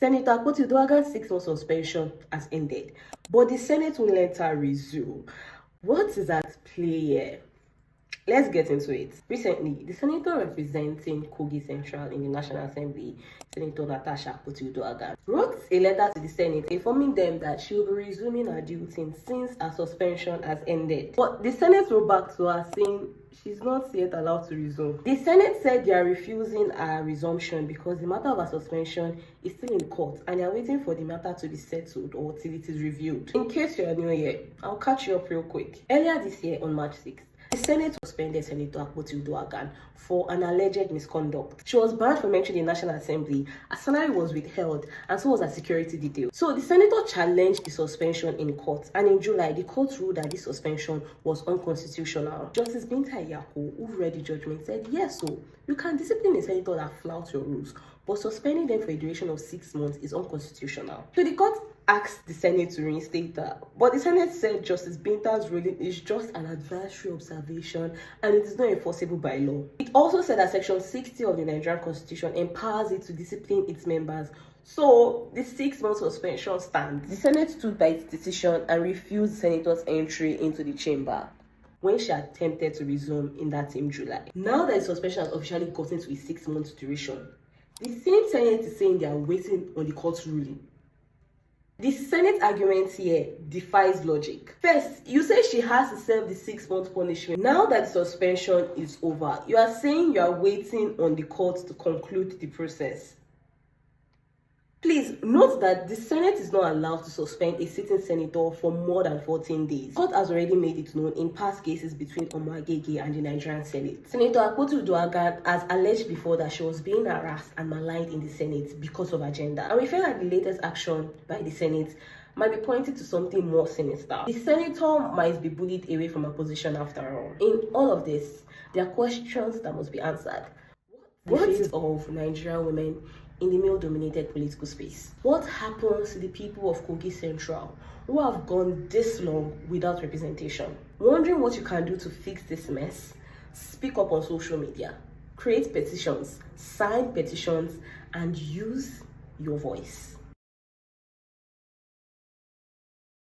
Senator Akpoti-Uduaghan's 6-month suspension has ended, but the Senate will let her resume. What is at play here? Let's get into it. Recently, the senator representing Kogi Central in the National Assembly, Senator Natasha Akpoti-Uduaghan, wrote a letter to the Senate informing them that she will be resuming her duties since her suspension has ended. But the Senate wrote back to her saying she's not yet allowed to resume. The Senate said they are refusing her resumption because the matter of her suspension is still in court and they are waiting for the matter to be settled or till it is reviewed. In case you are new here, I'll catch you up real quick. Earlier this year, on March 6th, the Senate suspended Senator Akpoti-Uduaghan for an alleged misconduct. She was banned from entering the National Assembly, her salary was withheld, and so was her security details. So the senator challenged the suspension in court, and in July, the court ruled that this suspension was unconstitutional. Justice Binta Iyako, who read the judgment, said, yes, so you can discipline a senator that flouts your rules, but suspending them for a duration of 6 months is unconstitutional. So the court asked the Senate to reinstate her, but the Senate said Justice Binta's ruling is just an advisory observation and it is not enforceable by law. It also said that Section 60 of the Nigerian Constitution empowers it to discipline its members. So the 6-month suspension stands. The Senate stood by its decision and refused the senator's entry into the chamber when she attempted to resume in that same July. Now that the suspension has officially gotten to a 6-month duration, the same Senate is saying they are waiting on the court's ruling. The Senate argument here defies logic. First, you say she has to serve the 6-month punishment. Now that the suspension is over, you are saying you are waiting on the court to conclude the process. Please note that the Senate is not allowed to suspend a sitting senator for more than 14 days. The court has already made it known in past cases between Omo-Agege and the Nigerian Senate. Senator Akpoti-Uduaghan has alleged before that she was being harassed and maligned in the Senate because of her gender. And we feel like the latest action by the Senate might be pointing to something more sinister. The senator might be bullied away from her position after all. In all of this, there are questions that must be answered. What is of Nigerian women in the male-dominated political space? What happens to the people of Kogi Central who have gone this long without representation? Wondering what you can do to fix this mess? Speak up on social media, create petitions, sign petitions, and use your voice.